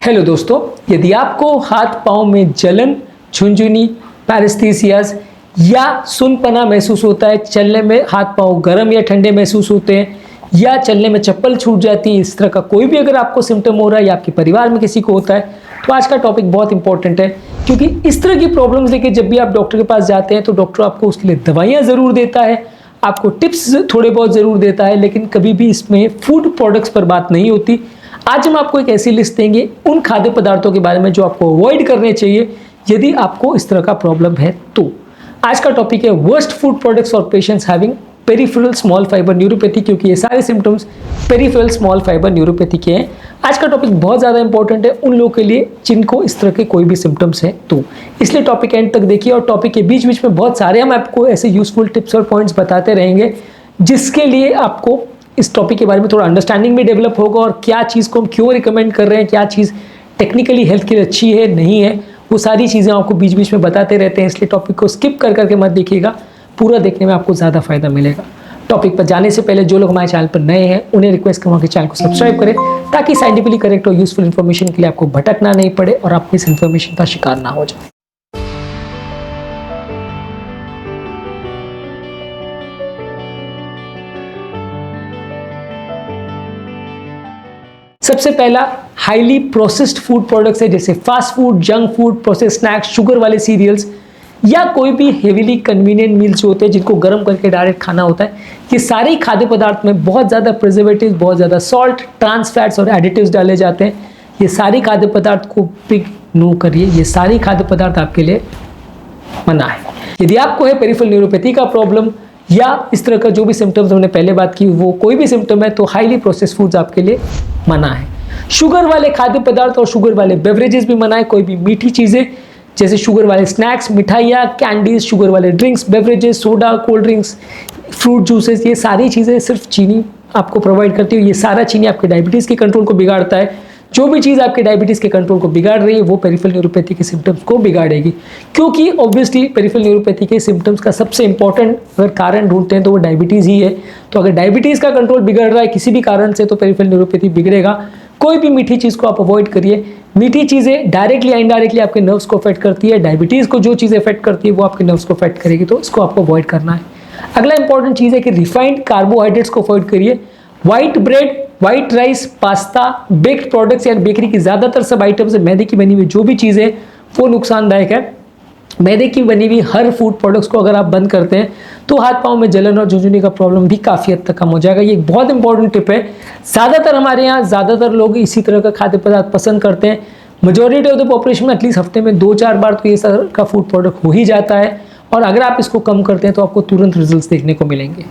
Hello दोस्तों, यदि आपको हाथ पाँव में जलन, झुनझुनी, पैरेस्थीसियाज या सुनपना महसूस होता है, चलने में हाथ पाँव गर्म या ठंडे महसूस होते हैं या चलने में चप्पल छूट जाती है, इस तरह का कोई भी अगर आपको सिम्टम हो रहा है या आपके परिवार में किसी को होता है, तो आज का टॉपिक बहुत इंपॉर्टेंट है। क्योंकि इस तरह की प्रॉब्लम्स लेके जब भी आप डॉक्टर के पास जाते हैं तो डॉक्टर आपको उसके लिए दवाइयाँ ज़रूर देता है, आपको टिप्स थोड़े बहुत ज़रूर देता है, लेकिन कभी भी इसमें फूड प्रोडक्ट्स पर बात नहीं होती। आज हम आपको एक ऐसी लिस्ट देंगे उन खाद्य पदार्थों के बारे में जो आपको अवॉइड करने चाहिए यदि आपको इस तरह का प्रॉब्लम है। तो आज का टॉपिक है worst food products for patients having peripheral small fibre neuropathy, क्योंकि ये सारे symptoms peripheral small fibre neuropathy के हैं। आज का टॉपिक बहुत ज़्यादा इंपॉर्टेंट है उन लोगों के लिए जिनको इस तरह के कोई भी सिम्टम्स हैं, तो इसलिए टॉपिक एंड तक देखिए। और टॉपिक के बीच बीच में बहुत सारे हम आपको ऐसे यूजफुल टिप्स और पॉइंट्स बताते रहेंगे जिसके लिए आपको इस टॉपिक के बारे में थोड़ा अंडरस्टैंडिंग भी डेवलप होगा और क्या चीज़ को हम क्यों रिकमेंड कर रहे हैं, क्या चीज़ टेक्निकली हेल्थ के लिए अच्छी है नहीं है, वो सारी चीज़ें आपको बीच बीच में बताते रहते हैं। इसलिए टॉपिक को स्किप कर करके मत देखिएगा, पूरा देखने में आपको ज़्यादा फायदा मिलेगा। टॉपिक पर जाने से पहले जो लोग हमारे चैनल पर नए हैं उन्हें रिक्वेस्ट करूँगा कि चैनल को सब्सक्राइब करें ताकि साइंटिफिकली करेक्ट और यूजफुल इन्फॉर्मेशन के लिए आपको भटकना नहीं पड़े और आप इस इन्फॉर्मेशन का शिकार ना हो जाए। सबसे पहला हाईली प्रोसेस्ड फूड प्रोडक्ट्स है, जैसे fast food, junk food, processed snacks, sugar वाले सीरियल्स या कोई भी हेवीली कन्वीनियंट मील्स होते हैं जिनको गर्म करके डायरेक्ट खाना होता है। ये सारे खाद्य पदार्थ में बहुत ज़्यादा प्रिजर्वेटिव्स, बहुत ज़्यादा सॉल्ट, ट्रांस फैट्स और एडिटिव्स डाले जाते हैं। ये सारे खाद्य पदार्थ को पिक नो करिए, ये सारे खाद्य पदार्थ आपके लिए मना है। यदि आपको है पेरिफेरल न्यूरोपैथी का प्रॉब्लम या इस तरह का जो भी सिम्टम्स हमने पहले बात की वो कोई भी सिम्टम है तो हाईली प्रोसेस्ड फूड्स आपके लिए मना है। शुगर वाले खाद्य पदार्थ और शुगर वाले बेवरेजेस भी मना है। कोई भी मीठी चीज़ें जैसे शुगर वाले स्नैक्स, मिठाइयाँ, कैंडीज, शुगर वाले drinks, beverages, soda, cold drinks, fruit juices, ये सारी चीज़ें सिर्फ चीनी आपको प्रोवाइड करती है। ये सारा चीनी आपके डायबिटीज़ के कंट्रोल को बिगाड़ता है। जो भी चीज़ आपके डायबिटीज़ के कंट्रोल को बिगाड़ रही है वो पेरिफेरल न्यूरोपैथी के सिम्टम्स को बिगाड़ेगी, क्योंकि ऑब्वियसली पेरिफेरल न्यूरोपैथी के सिम्टम्स का सबसे इंपॉर्टेंट अगर कारण ढूंढते हैं तो वो डायबिटीज़ ही है। तो अगर डायबिटीज़ का कंट्रोल बिगड़ रहा है किसी भी कारण से तो पेरिफेरल न्यूरोपैथी बिगड़ेगा। कोई भी मीठी चीज़ को आप अवॉइड करिए। मीठी चीज़ें डायरेक्टली या इनडायरेक्टली आपके नर्व्स को अफेक्ट करती है। डायबिटीज़ को जो चीज़ अफेक्ट करती है वो आपके नर्व्स को अफेक्ट करेगी, तो इसको आपको अवॉइड करना है। अगला इंपॉर्टेंट चीज़ है कि रिफाइंड कार्बोहाइड्रेट्स को अवॉइड करिए। White bread, white rice, pasta, baked products या बेकरी की ज़्यादातर सब आइटम्स है, मैदे की बनी हुई जो भी चीज़ें वो नुकसानदायक है। मैदे की बनी हुई हर फूड प्रोडक्ट्स को अगर आप बंद करते हैं तो हाथ पाँव में जलन और झुनझुनी का प्रॉब्लम भी काफ़ी हद तक कम हो जाएगा। ये एक बहुत इंपॉर्टेंट टिप है। ज़्यादातर हमारे यहाँ ज़्यादातर लोग इसी तरह का खाद्य पदार्थ पसंद करते हैं। मेजॉरिटी ऑफ द पॉपुलेशन में एटलीस्ट हफ्ते में 2-4 बार तो ये तरह का फूड प्रोडक्ट हो ही जाता है, और अगर आप इसको कम करते हैं तो आपको तुरंत रिजल्ट देखने को मिलेंगे।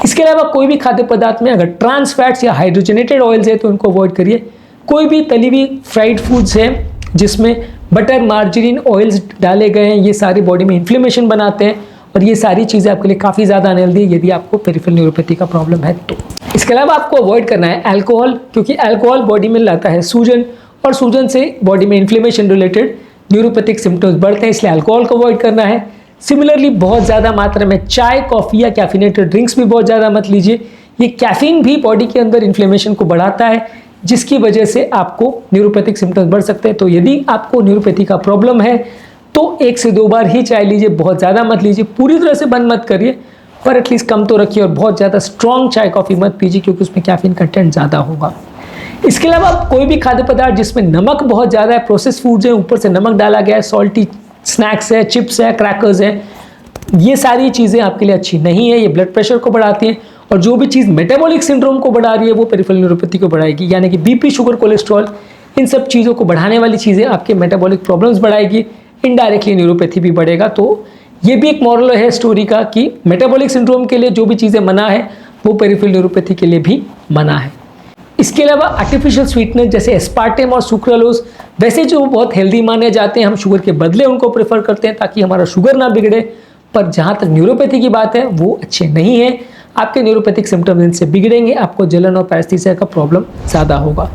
इसके अलावा कोई भी खाद्य पदार्थ में अगर ट्रांस फैट्स या हाइड्रोजनेटेड ऑयल्स है तो इनको अवॉइड करिए। कोई भी तली हुई फ्राइड फूड्स है जिसमें बटर, मार्जरीन, ऑयल्स डाले गए हैं, ये सारी बॉडी में इन्फ्लेमेशन बनाते हैं और ये सारी चीज़ें आपके लिए काफ़ी ज़्यादा अनहेल्दी है यदि आपको पेरिफेरल न्यूरोपैथी का प्रॉब्लम है तो। इसके अलावा आपको अवॉइड करना है अल्कोहल, क्योंकि अल्कोहल बॉडी में लाता है सूजन और सूजन से बॉडी में इन्फ्लेमेशन रिलेटेड न्यूरोपैथिक सिम्टम्स बढ़ते हैं, इसलिए अल्कोहल को अवॉइड करना है। सिमिलरली बहुत ज़्यादा मात्रा में चाय, कॉफ़ी या कैफिनेटेड ड्रिंक्स भी बहुत ज़्यादा मत लीजिए। ये कैफीन भी बॉडी के अंदर इन्फ्लेमेशन को बढ़ाता है जिसकी वजह से आपको न्यूरोपैथिक सिम्टम्स बढ़ सकते हैं। तो यदि आपको न्यूरोपैथी का प्रॉब्लम है तो 1 से 2 बार ही चाय लीजिए, बहुत ज़्यादा मत लीजिए। पूरी तरह से बंद मत करिए पर एटलीस्ट कम तो रखिए, और बहुत ज़्यादा स्ट्रॉन्ग चाय कॉफ़ी मत पीजिए क्योंकि उसमें कैफीन कंटेंट ज़्यादा होगा। इसके अलावा कोई भी खाद्य पदार्थ जिसमें नमक बहुत ज़्यादा है, प्रोसेस फूड्स हैं, ऊपर से नमक डाला गया है, सॉल्टी स्नैक्स है, चिप्स है, क्रैकर्स है, ये सारी चीज़ें आपके लिए अच्छी नहीं है। ये ब्लड प्रेशर को बढ़ाती हैं, और जो भी चीज़ मेटाबॉलिक सिंड्रोम को बढ़ा रही है वो पेरिफेरल न्यूरोपैथी को बढ़ाएगी, यानी कि बीपी, शुगर, कोलेस्ट्रॉल, इन सब चीज़ों को बढ़ाने वाली चीज़ें आपके मेटाबॉलिक प्रॉब्लम्स बढ़ाएगी, इनडायरेक्टली न्यूरोपैथी भी बढ़ेगा। तो ये भी एक मॉरल है स्टोरी का कि मेटाबॉलिक सिंड्रोम के लिए जो भी चीज़ें मना है वो पेरिफेरल न्यूरोपैथी के लिए भी मना है। इसके अलावा आर्टिफिशियल स्वीटनर जैसे एस्पार्टेम और सुक्रालोज, वैसे जो बहुत हेल्दी माने जाते हैं, हम शुगर के बदले उनको प्रेफर करते हैं ताकि हमारा शुगर ना बिगड़े, पर जहाँ तक न्यूरोपैथी की बात है वो अच्छे नहीं है। आपके न्यूरोपैथिक सिम्टम्स इनसे बिगड़ेंगे, आपको जलन और पैरेस्थीसिया का प्रॉब्लम ज़्यादा होगा।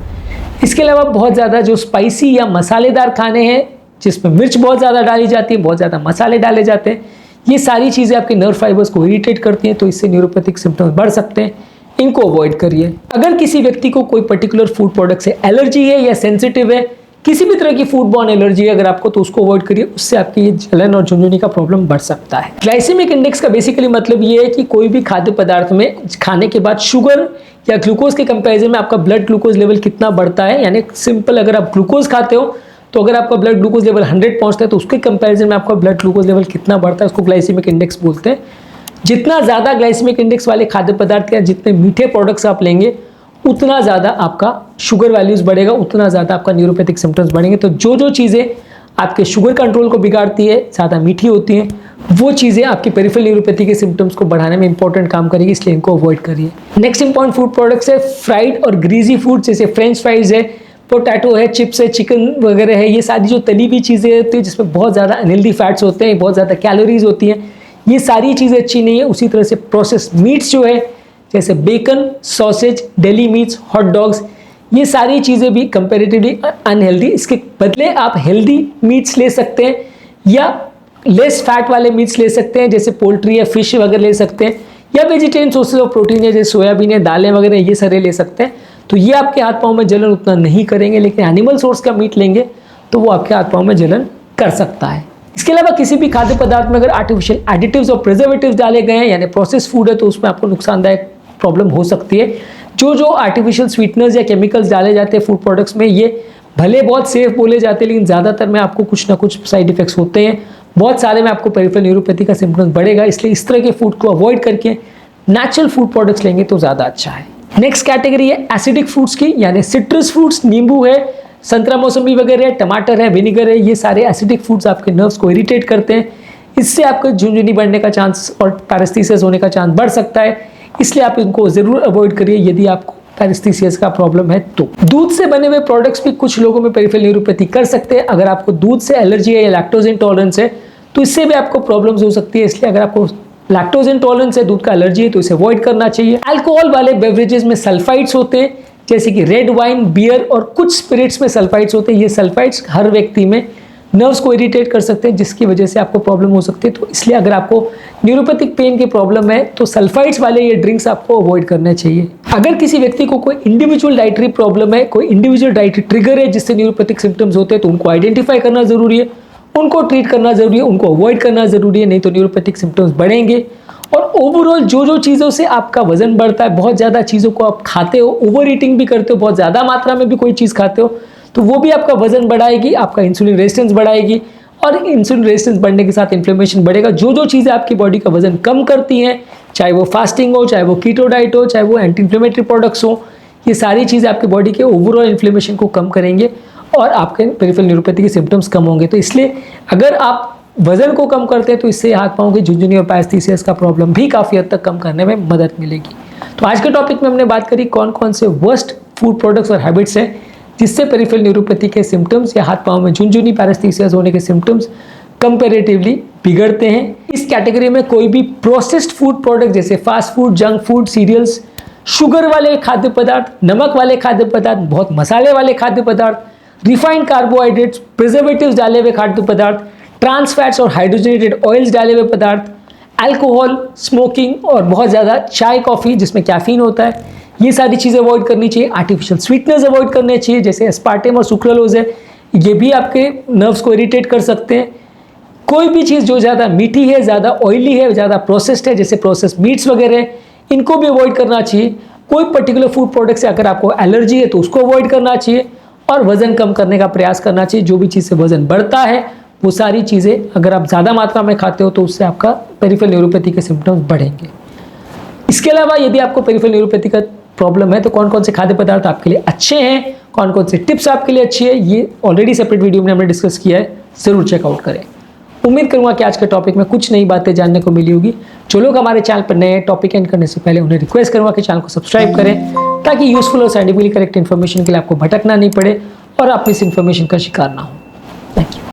इसके अलावा बहुत ज़्यादा जो स्पाइसी या मसालेदार खाने हैं जिसमें मिर्च बहुत ज़्यादा डाली जाती है, बहुत ज़्यादा मसाले डाले जाते हैं, ये सारी चीज़ें आपके नर्व फाइबर्स को इरिटेट करती हैं, तो इससे न्यूरोपैथिक सिम्टम्स बढ़ सकते हैं। इनको अवॉइड करिए। अगर किसी व्यक्ति को कोई पर्टिकुलर फूड प्रोडक्ट से एलर्जी है या सेंसिटिव है, किसी भी तरह की फूड बॉर्न एलर्जी है अगर आपको, तो उसको अवॉइड करिए, उससे आपकी ये जलन और झुनझुनी का प्रॉब्लम बढ़ सकता है। ग्लाइसेमिक इंडेक्स का बेसिकली मतलब ये है कि कोई भी खाद्य पदार्थ में खाने के बाद शुगर या ग्लूकोज के कंपैरिजन में आपका ब्लड ग्लूकोज लेवल कितना बढ़ता है। यानी सिंपल, अगर आप ग्लूकोज खाते हो तो अगर आपका ब्लड ग्लूकोज लेवल 100 पहुंचता है तो उसके कंपैरिजन में आपका ब्लड ग्लूकोज लेवल कितना बढ़ता है, उसको ग्लाइसेमिक इंडेक्स बोलते हैं। जितना ज़्यादा ग्लाइसेमिक इंडेक्स वाले खाद्य पदार्थ या जितने मीठे प्रोडक्ट्स आप लेंगे उतना ज़्यादा आपका शुगर वैल्यूज़ बढ़ेगा, उतना ज़्यादा आपका न्यूरोपैथिक सिम्टम्स बढ़ेंगे। तो जो जो चीज़ें आपके शुगर कंट्रोल को बिगाड़ती है, ज़्यादा मीठी होती हैं, वो चीज़ें आपकी पेरिफेरल न्यूरोपैथी के सिम्टम्स को बढ़ाने में इंपॉर्टेंट काम करेगी, इसलिए इनको अवॉइड करिए। नेक्स्ट इंपॉर्टेंट फूड प्रोडक्ट्स है फ्राइड और ग्रीजी फूड, जैसे फ्रेंच फ्राइज है, पोटैटो है, चिप्स है, चिकन वगैरह है। ये सारी जो तली हुई चीज़ें होती हैं जिसमें बहुत ज़्यादा अनहेल्दी फैट्स होते हैं, बहुत ज़्यादा कैलोरीज होती हैं, ये सारी चीज़ें अच्छी नहीं है। उसी तरह से प्रोसेस्ड मीट्स जो है जैसे bacon, sausage, deli meats, hot dogs, ये सारी चीज़ें भी कंपैरेटिवली अनहेल्दी। इसके बदले आप हेल्दी मीट्स ले सकते हैं या लेस फैट वाले मीट्स ले सकते हैं, जैसे पोल्ट्री या फिश वगैरह ले सकते हैं, या वेजिटेरियन सोर्सेज ऑफ प्रोटीन है जैसे सोयाबीन है, दालें वगैरह, ये सारे ले सकते हैं। तो ये आपके हाथ पाँव में जलन उतना नहीं करेंगे, लेकिन एनिमल सोर्स का मीट लेंगे तो वो आपके हाथ पाँव में जलन कर सकता है। इसके अलावा किसी भी खाद्य पदार्थ में अगर आर्टिफिशियल एडिटिव्स और प्रिजर्वेटिव्स डाले गए हैं, यानी प्रोसेस फूड है, तो उसमें आपको नुकसानदायक प्रॉब्लम हो सकती है। जो आर्टिफिशियल स्वीटनर्स या केमिकल्स डाले जाते हैं फूड प्रोडक्ट्स में, ये भले बहुत सेफ बोले जाते हैं, लेकिन ज़्यादातर में आपको कुछ ना कुछ साइड इफेक्ट्स होते हैं। बहुत सारे में आपको पेरिफेरल न्यूरोपैथी का सिम्टम्स बढ़ेगा, इसलिए इस तरह के फूड को अवॉइड करके नेचुरल फूड प्रोडक्ट्स लेंगे तो ज़्यादा अच्छा है। नेक्स्ट कैटेगरी है एसिडिक फ्रूट्स की, यानी सिट्रस फ्रूट्स, नींबू है, संतरा मौसमी वगैरह है, टमाटर है, विनीगर है, ये सारे एसिडिक फूड्स आपके नर्व्स को इरिटेट करते हैं। इससे आपको झुनझुनी बढ़ने का चांस और पैरास्थीसिस होने का चांस बढ़ सकता है, इसलिए आप इनको ज़रूर अवॉइड करिए यदि आपको पैरास्थीसिस का प्रॉब्लम है तो। दूध से बने हुए प्रोडक्ट्स भी कुछ लोगों में पेरिफेरल न्यूरोपैथी कर सकते हैं। अगर आपको दूध से एलर्जी है या लैक्टोज इंटॉलरेंस है तो इससे भी आपको प्रॉब्लम्स हो सकती है, इसलिए अगर आपको लैक्टोज इंटॉलरेंस है, दूध का एलर्जी है, तो इसे अवॉइड करना चाहिए। अल्कोहल वाले बेवरेजेस में सल्फाइड्स होते हैं, जैसे कि रेड वाइन, बियर और कुछ स्पिरिट्स में सल्फाइड्स होते हैं। ये सल्फाइड्स हर व्यक्ति में नर्व्स को इरिटेट कर सकते हैं, जिसकी वजह से आपको प्रॉब्लम हो सकती है। तो इसलिए अगर आपको न्यूरोपैथिक पेन की प्रॉब्लम है तो सल्फाइड्स वाले ये ड्रिंक्स आपको अवॉइड करने चाहिए। अगर किसी व्यक्ति को कोई इंडिविजुअल डाइटरी प्रॉब्लम है, कोई इंडिविजुअल डाइटरी ट्रिगर है जिससे न्यूरोपैथिक सिम्टम्स होते हैं, तो उनको आइडेंटिफाई करना जरूरी है, उनको ट्रीट करना जरूरी है, उनको अवॉइड करना जरूरी है, नहीं तो न्यूरोपैथिक सिम्टम्स बढ़ेंगे। और ओवरऑल जो चीज़ों से आपका वजन बढ़ता है, बहुत ज़्यादा चीज़ों को आप खाते हो, ओवर ईटिंग भी करते हो, बहुत ज़्यादा मात्रा में भी कोई चीज़ खाते हो, तो वो भी आपका वजन बढ़ाएगी, आपका इंसुलिन रेजिस्टेंस बढ़ाएगी, और इंसुलिन रेजिस्टेंस बढ़ने के साथ इन्फ्लेमेशन बढ़ेगा। जो चीज़ें आपकी बॉडी का वजन कम करती हैं, चाहे वो फास्टिंग हो, चाहे वो कीटो डाइट हो, चाहे वो एंटी इन्फ्लेमेटरी प्रोडक्ट्स हो, ये सारी चीज़ें आपकी बॉडी के ओवरऑल इन्फ्लेमेशन को कम करेंगे और आपके पेरिफेरल न्यूरोपैथी के सिम्टम्स कम होंगे। तो इसलिए अगर आप वजन को कम करते हैं तो इससे हाथ पाँव की झुनझुनी और पैरास्थीसिस का प्रॉब्लम भी काफ़ी हद तक कम करने में मदद मिलेगी। तो आज के टॉपिक में हमने बात करी कौन कौन से वर्स्ट फूड प्रोडक्ट्स और हैबिट्स हैं जिससे पेरिफेरल न्यूरोपैथी के सिम्टम्स या हाथ पाँव में झुनझुनी, पैरास्थीसिस होने के सिम्टम्स कंपैरेटिवली बिगड़ते हैं। इस कैटेगरी में कोई भी प्रोसेस्ड फूड प्रोडक्ट जैसे fast food, junk food, cereals, sugar वाले खाद्य पदार्थ, नमक वाले खाद्य पदार्थ, बहुत मसाले वाले खाद्य पदार्थ, रिफाइंड कार्बोहाइड्रेट्स, प्रिजर्वेटिव्स डाले हुए खाद्य पदार्थ, ट्रांस फैट्स और हाइड्रोजनेटेड ऑयल्स डाले हुए पदार्थ, अल्कोहल, स्मोकिंग और बहुत ज़्यादा चाय कॉफ़ी जिसमें कैफीन होता है, ये सारी चीज़ें अवॉइड करनी चाहिए। आर्टिफिशियल स्वीटनर्स अवॉइड करने चाहिए जैसे एस्पार्टेम और सुक्रालोज है, ये भी आपके नर्व्स को इरिटेट कर सकते हैं। कोई भी चीज़ जो ज़्यादा मीठी है, ज़्यादा ऑयली है, ज़्यादा प्रोसेस्ड है जैसे प्रोसेस मीट्स वगैरह, इनको भी अवॉइड करना चाहिए। कोई पर्टिकुलर फूड प्रोडक्ट से अगर आपको एलर्जी है तो उसको अवॉइड करना चाहिए और वज़न कम करने का प्रयास करना चाहिए। जो भी चीज़ से वज़न बढ़ता है वो सारी चीज़ें अगर आप ज़्यादा मात्रा में खाते हो तो उससे आपका पेरिफेरल न्यूरोपैथी के सिम्टम्स बढ़ेंगे। इसके अलावा यदि आपको पेरिफेरल न्यूरोपैथी का प्रॉब्लम है तो कौन कौन से खाद्य पदार्थ आपके लिए अच्छे हैं, कौन कौन से टिप्स आपके लिए अच्छी है, ये ऑलरेडी सेपरेट वीडियो में हमने डिस्कस किया है, ज़रूर चेकआउट करें। उम्मीद करूंगा कि आज के टॉपिक में कुछ नई बातें जानने को मिली होगी। जो लोग हमारे चैनल पर नए टॉपिक एंड करने से पहले उन्हें रिक्वेस्ट करूंगा कि चैनल को सब्सक्राइब करें ताकि यूजफुल और साइंटिफिकली करेक्ट इन्फॉर्मेशन के लिए आपको भटकना नहीं पड़े और आप इस इन्फॉर्मेशन का शिकार ना हो। Thank you.